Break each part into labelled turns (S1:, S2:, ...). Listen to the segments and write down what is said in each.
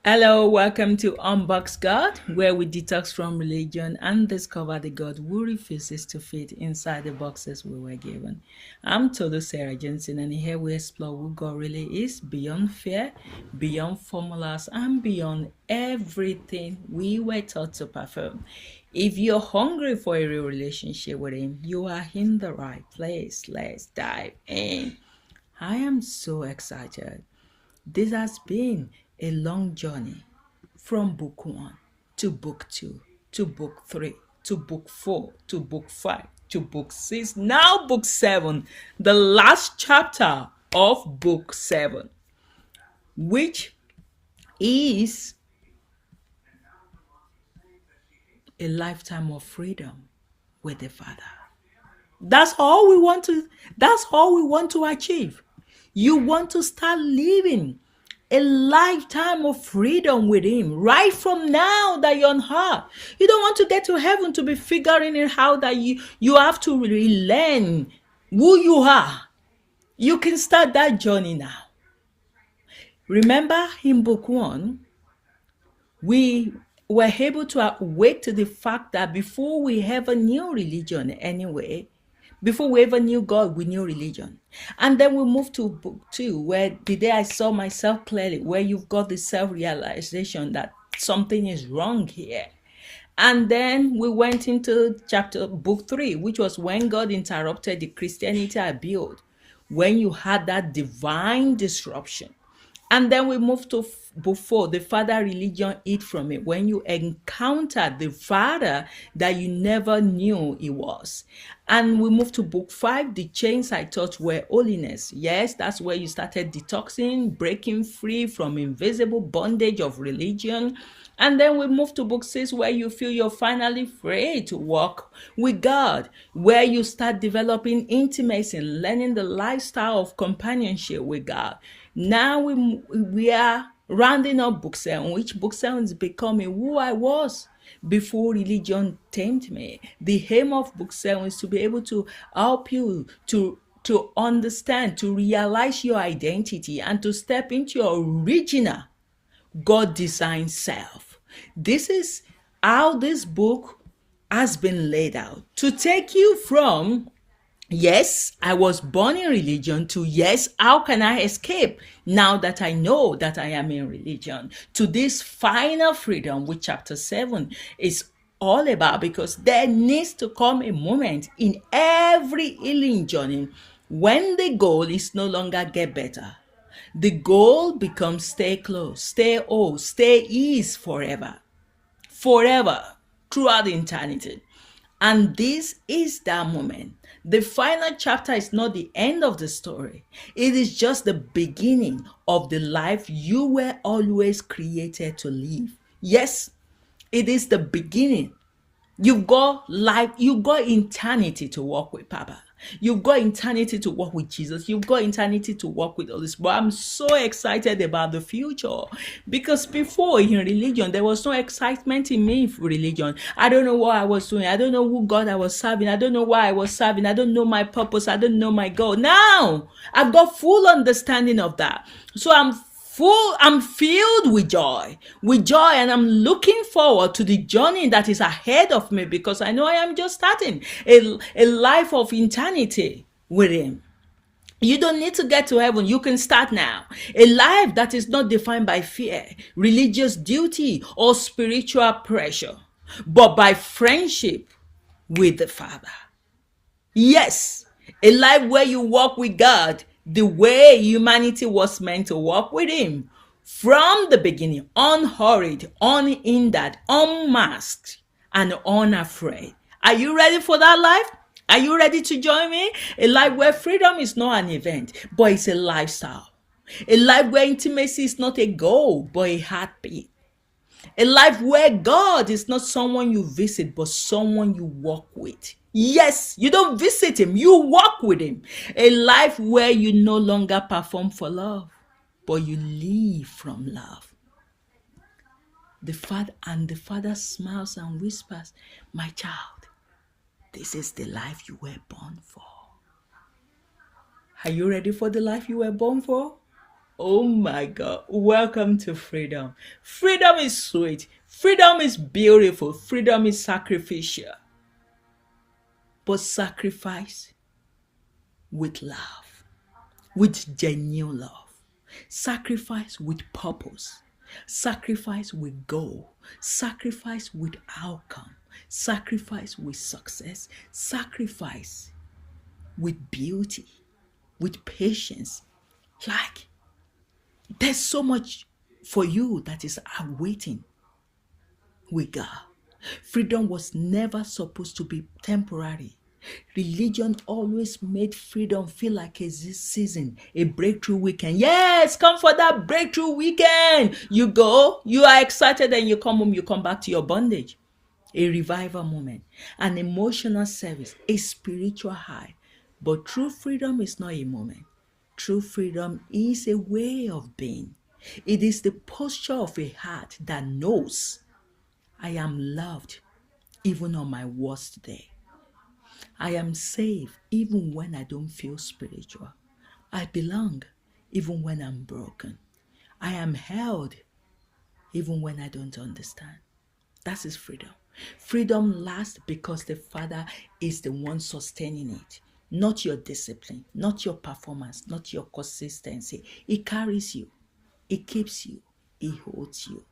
S1: Hello, welcome to Unboxed God, where we detox from religion and discover the God who refuses to fit inside the boxes we were given. I'm Tolu Sarah Jensen, and here we explore who God really is beyond fear, beyond formulas, and beyond everything we were taught to perform. If you're hungry for a real relationship with Him, you are in the right place. Let's dive in. I am so excited. This has been a long journey from book 1 to book 2 to book 3 to book 4 to book 5 to book 6, now book 7, the last chapter of book 7, which is a lifetime of freedom with the Father. That's all we want to achieve. You want to start living a lifetime of freedom with Him right from now that you're on earth. You don't want to get to heaven to be figuring it out that you have to relearn who you are. You can start that journey now. Remember in book 1, we were able to awake to the fact that before we ever knew religion anyway, before we ever knew God, we knew religion. And then we moved to book 2, where the day I saw myself clearly, where you've got the self-realization that something is wrong here. And then we went into book 3, which was when God interrupted the Christianity I built, when you had that divine disruption. And then we moved to book 4, the Father religion eat from it, when you encountered the Father that you never knew He was. And we moved to book 5, the chains I thought were holiness. Yes, that's where you started detoxing, breaking free from invisible bondage of religion. And then we move to book 6, where you feel you're finally free to walk with God, where you start developing intimacy and learning the lifestyle of companionship with God. Now we are rounding up book 7, which book 7 is becoming who I was before religion tamed me. The aim of book 7 is to be able to help you to understand, to realize your identity, and to step into your original God-designed self. This is how this book has been laid out to take you from, yes, I was born in religion, to yes, how can I escape now that I know that I am in religion, to this final freedom, which chapter 7 is all about, because there needs to come a moment in every healing journey when the goal is no longer get better. The goal becomes stay close, stay whole, stay ease forever, throughout eternity. And this is that moment. The final chapter is not the end of the story. It is just the beginning of the life you were always created to live. Yes, it is the beginning. You've got life, you've got eternity to walk with Papa. You've got eternity to walk with Jesus. You've got eternity to walk with Holy Spirit. I'm so excited about the future, because before in religion, there was no excitement in me for religion. I don't know what I was doing. I don't know who God I was serving. I don't know why I was serving. I don't know my purpose. I don't know my goal. Now, I've got full understanding of that. So I'm filled with joy, and I'm looking forward to the journey that is ahead of me, because I know I am just starting a life of eternity with Him. You don't need to get to heaven. You can start now. A life that is not defined by fear, religious duty, or spiritual pressure, but by friendship with the Father. Yes, a life where you walk with God the way humanity was meant to walk with Him from the beginning, unhurried, unhindered, unmasked, and unafraid. Are you ready for that life? Are you ready to join me? A life where freedom is not an event, but it's a lifestyle. A life where intimacy is not a goal, but a heartbeat. A life where God is not someone you visit, but someone you walk with. Yes, you don't visit Him, you walk with Him. A life where you no longer perform for love, but you live from love. The Father smiles and whispers, "My child, this is the life you were born for." Are you ready for the life you were born for? Oh my God. Welcome to freedom. Freedom is sweet. Freedom is beautiful. Freedom is sacrificial. But sacrifice with love, with genuine love. Sacrifice with purpose. Sacrifice with goal. Sacrifice with outcome. Sacrifice with success. Sacrifice with beauty, with patience. Like, there's so much for you that is awaiting with God. Freedom was never supposed to be temporary. Religion always made freedom feel like a season, a breakthrough weekend. Yes, come for that breakthrough weekend. You go, you are excited, and you come home, you come back to your bondage. A revival moment, an emotional service, a spiritual high. But true freedom is not a moment. True freedom is a way of being. It is the posture of a heart that knows I am loved even on my worst day. I am safe even when I don't feel spiritual. I belong even when I'm broken. I am held even when I don't understand. That is freedom. Freedom lasts because the Father is the one sustaining it, not your discipline, not your performance, not your consistency. It carries you, it keeps you, it holds you.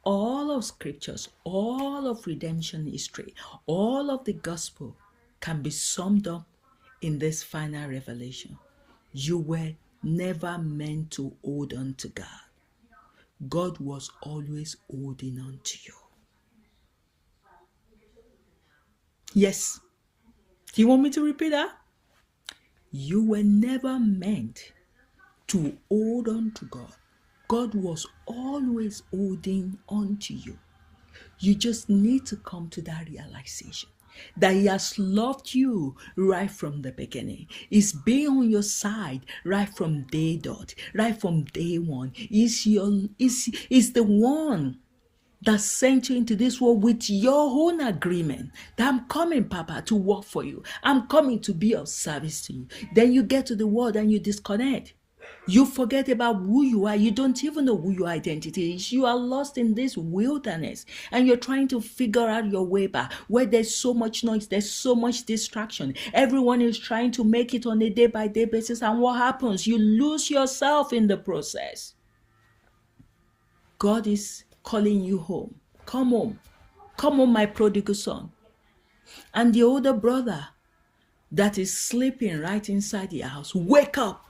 S1: All of scriptures, all of redemption history, all of the gospel can be summed up in this final revelation. You were never meant to hold on to God. God was always holding on to you. Yes. Do you want me to repeat that? You were never meant to hold on to God. God was always holding on to you. You just need to come to that realization that He has loved you right from the beginning. He's been on your side right from day dot, right from day one. He's the one that sent you into this world with your own agreement that I'm coming, Papa, to work for you. I'm coming to be of service to you. Then you get to the world and you disconnect. You forget about who you are. You don't even know who your identity is. You are lost in this wilderness and you're trying to figure out your way back where there's so much noise, there's so much distraction. Everyone is trying to make it on a day-by-day basis. And what happens? You lose yourself in the process. God is calling you home. Come home. Come home, my prodigal son. And the older brother that is sleeping right inside the house, wake up.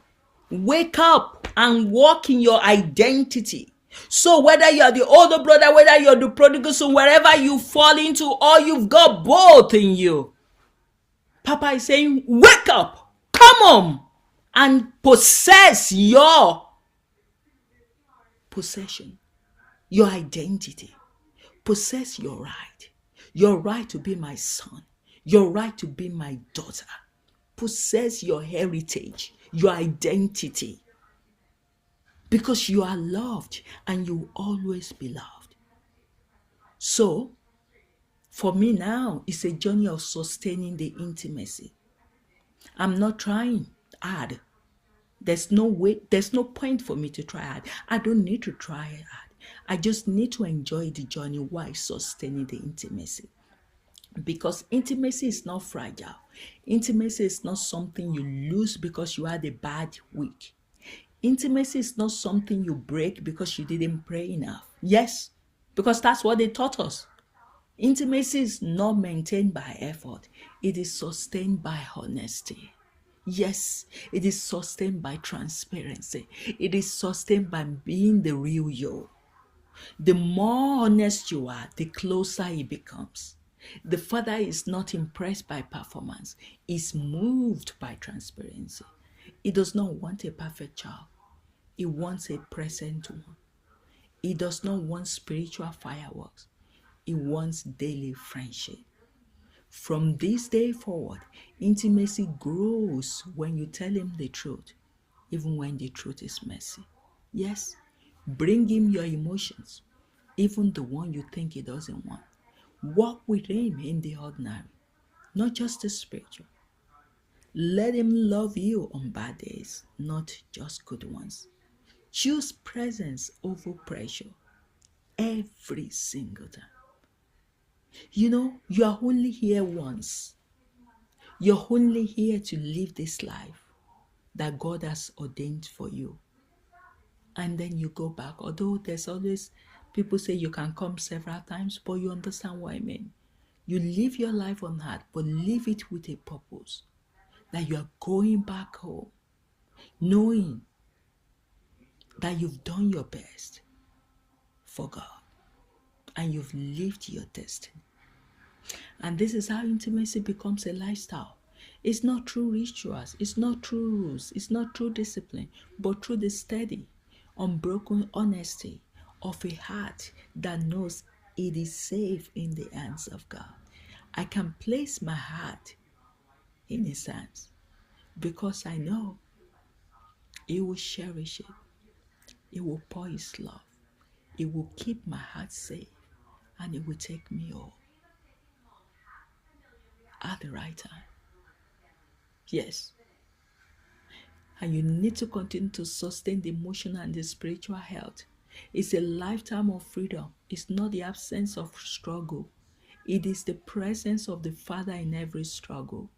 S1: Wake up and walk in your identity. So whether you're the older brother, whether you're the prodigal son, wherever you fall into, or you've got both in you, Papa is saying, wake up, come home, and possess your possession, your identity. Possess your right to be my son, your right to be my daughter. Possess your heritage, your identity. Because you are loved and you will always be loved. So, for me now, it's a journey of sustaining the intimacy. I'm not trying hard. There's no point for me to try hard. I don't need to try hard. I just need to enjoy the journey while sustaining the intimacy. Because intimacy is not fragile. Intimacy is not something you lose because you had a bad week. Intimacy is not something you break because you didn't pray enough. Yes, because that's what they taught us. Intimacy is not maintained by effort. It is sustained by honesty. Yes, it is sustained by transparency. It is sustained by being the real you. The more honest you are, the closer it becomes. The Father is not impressed by performance. He's moved by transparency. He does not want a perfect child. He wants a present one. He does not want spiritual fireworks. He wants daily friendship. From this day forward, intimacy grows when you tell him the truth, even when the truth is messy. Yes, bring him your emotions, even the one you think he doesn't want. Walk with him in the ordinary, not just the spiritual. Let him love you on bad days, not just good ones. Choose presence over pressure every single time. You know, you are only here once. You're only here to live this life that God has ordained for you. And then you go back. Although there's always people say you can come several times, but you understand what I mean. You live your life on earth, but live it with a purpose. That you are going back home, knowing that you've done your best for God and you've lived your destiny. And this is how intimacy becomes a lifestyle. It's not through rituals, it's not through rules, it's not through discipline, but through the steady, unbroken honesty of a heart that knows it is safe in the hands of God. I can place my heart in His hands because I know He will cherish it. He will pour His love. He will keep my heart safe and He will take me home at the right time. Yes. And you need to continue to sustain the emotional and the spiritual health. It's a lifetime of freedom. It's not the absence of struggle. It is the presence of the Father in every struggle.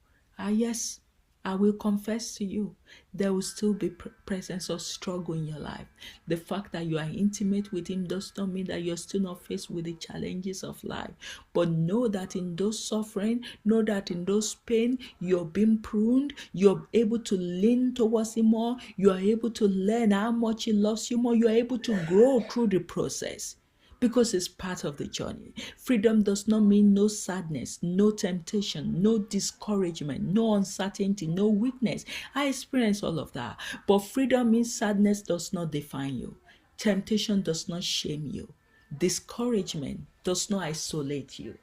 S1: Yes, I will confess to you, there will still be presence of struggle in your life. The fact that you are intimate with Him does not mean that you're still not faced with the challenges of life. But know that in those suffering, know that in those pain, you're being pruned. You're able to lean towards Him more. You are able to learn how much He loves you more. You are able to grow through the process, because it's part of the journey. Freedom does not mean no sadness, no temptation, no discouragement, no uncertainty, no weakness. I experience all of that. But freedom means sadness does not define you. Temptation does not shame you. Discouragement does not isolate you.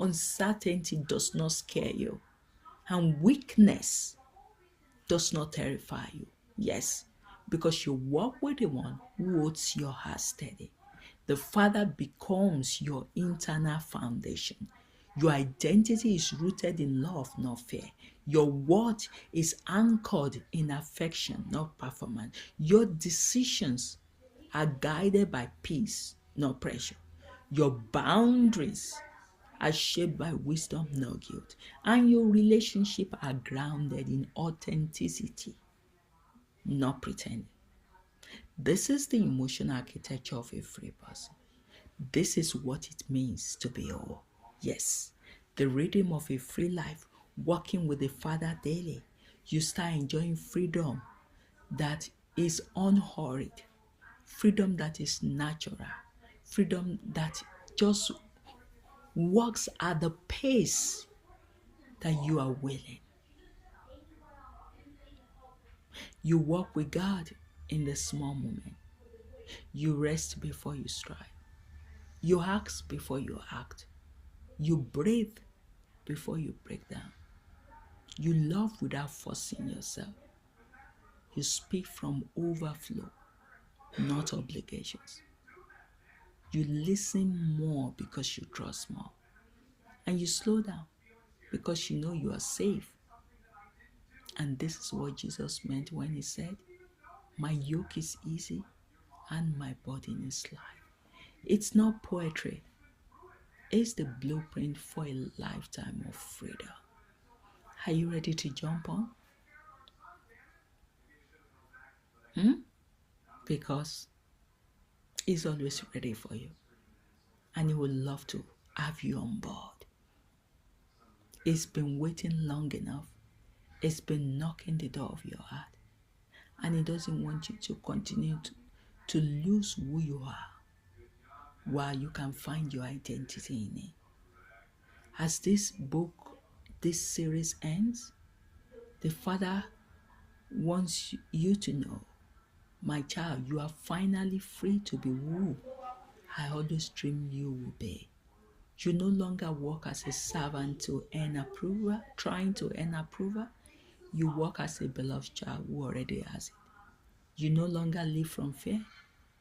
S1: Uncertainty does not scare you. And weakness does not terrify you. Yes, because you walk with the one who holds your heart steady. The Father becomes your internal foundation. Your identity is rooted in love, not fear. Your worth is anchored in affection, not performance. Your decisions are guided by peace, not pressure. Your boundaries are shaped by wisdom, no guilt. And your relationships are grounded in authenticity, not pretending. This is the emotional architecture of a free person. This is what it means to be whole. Yes, the rhythm of a free life, walking with the Father daily. You start enjoying freedom that is unhurried, freedom that is natural, freedom that just works at the pace that you are willing. You walk with God in the small moment. You rest before you strive. You ask before you act. You breathe before you break down. You love without forcing yourself. You speak from overflow, not obligations. You listen more because you trust more. And you slow down because you know you are safe. And this is what Jesus meant when He said, "My yoke is easy and my burden is light." It's not poetry. It's the blueprint for a lifetime of freedom. Are you ready to jump on? Because He's always ready for you. And He would love to have you on board. He's been waiting long enough. He's been knocking the door of your heart. And He doesn't want you to continue to lose who you are while you can find your identity in Him. As this book, this series ends, the Father wants you to know, my child, you are finally free to be who I always dreamed you would be. You no longer work as a servant to earn approval, trying to earn approval. You work as a beloved child who already has it. You no longer live from fear.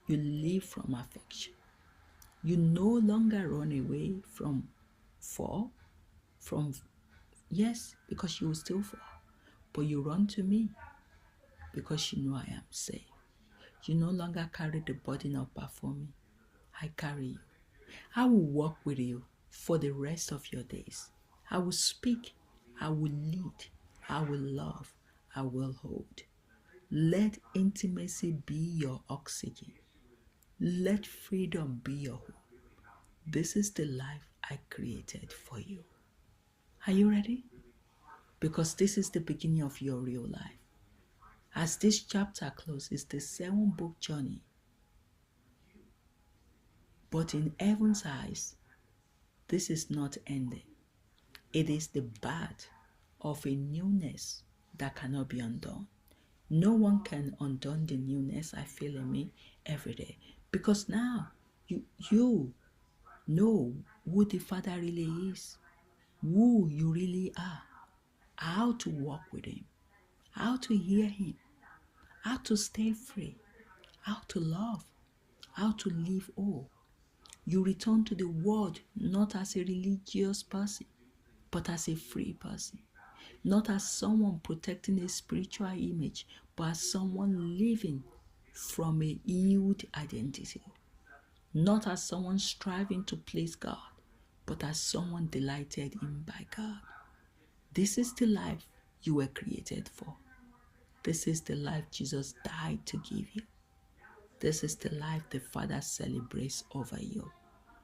S1: You live from affection. You no longer run away from fall, yes, because you will still fall. But you run to me because you know I am safe. You no longer carry the burden of performing. I carry you. I will walk with you for the rest of your days. I will speak. I will lead. I will love. I will hold. Let intimacy be your oxygen. Let freedom be your home. This is the life I created for you. Are you ready? Because this is the beginning of your real life. As this chapter closes, the 7-book journey. But in heaven's eyes, this is not ending. It is the birth of a newness that cannot be undone. No one can undo the newness I feel in me every day. Because now you know who the Father really is, who you really are, how to walk with Him, how to hear Him, how to stay free, how to love, how to live whole. You return to the world not as a religious person, but as a free person. Not as someone protecting a spiritual image, but as someone living from a healed identity. Not as someone striving to please God, but as someone delighted in by God. This is the life you were created for. This is the life Jesus died to give you. This is the life the Father celebrates over you.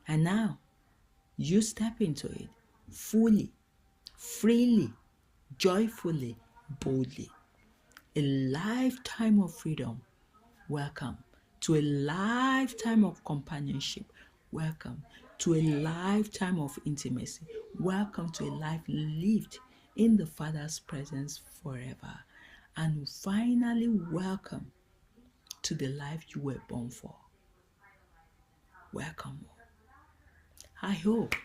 S1: And now, you step into it fully, freely, joyfully, boldly. A lifetime of freedom. Welcome to a lifetime of companionship. Welcome to a lifetime of intimacy. Welcome to a life lived in the Father's presence forever. And finally, welcome to the life you were born for. Welcome. I hope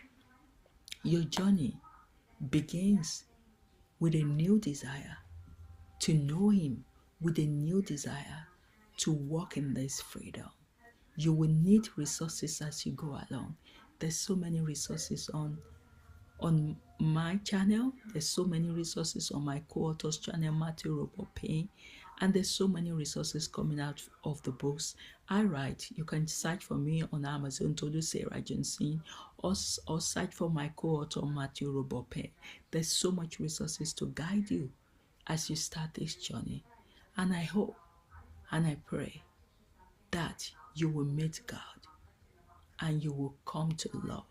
S1: your journey begins with a new desire to know Him, with a new desire to walk in this freedom. You will need resources as you go along. There's so many resources on my channel. There's so many resources on my co-author's channel, Matthew Robert Payne. And there's so many resources coming out of the books I write. You can search for me on Amazon, Tolu Sarah Johnson, or search for my co-author, Matthew Robert Payne. There's so much resources to guide you as you start this journey. And I hope and I pray that you will meet God and you will come to love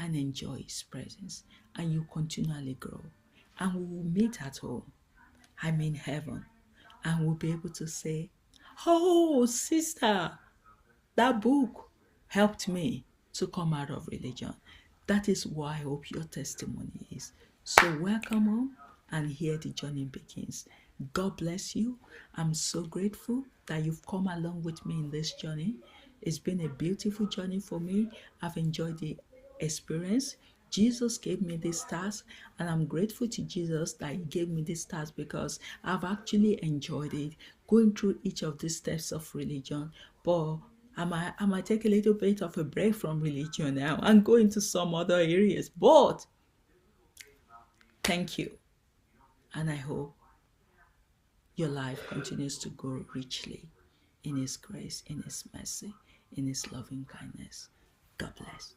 S1: and enjoy His presence, and you continually grow. And we will meet at home, I'm in heaven, and we'll be able to say, oh, sister, that book helped me to come out of religion. That is what I hope your testimony is. So welcome home, and here the journey begins. God bless you. I'm so grateful that you've come along with me in this journey. It's been a beautiful journey for me. I've enjoyed the experience. Jesus gave me this task, and I'm grateful to Jesus that He gave me this task because I've actually enjoyed it, going through each of these steps of religion. But I might take a little bit of a break from religion now and go into some other areas. But thank you, and I hope your life continues to grow richly in His grace, in His mercy, in His loving kindness. God bless.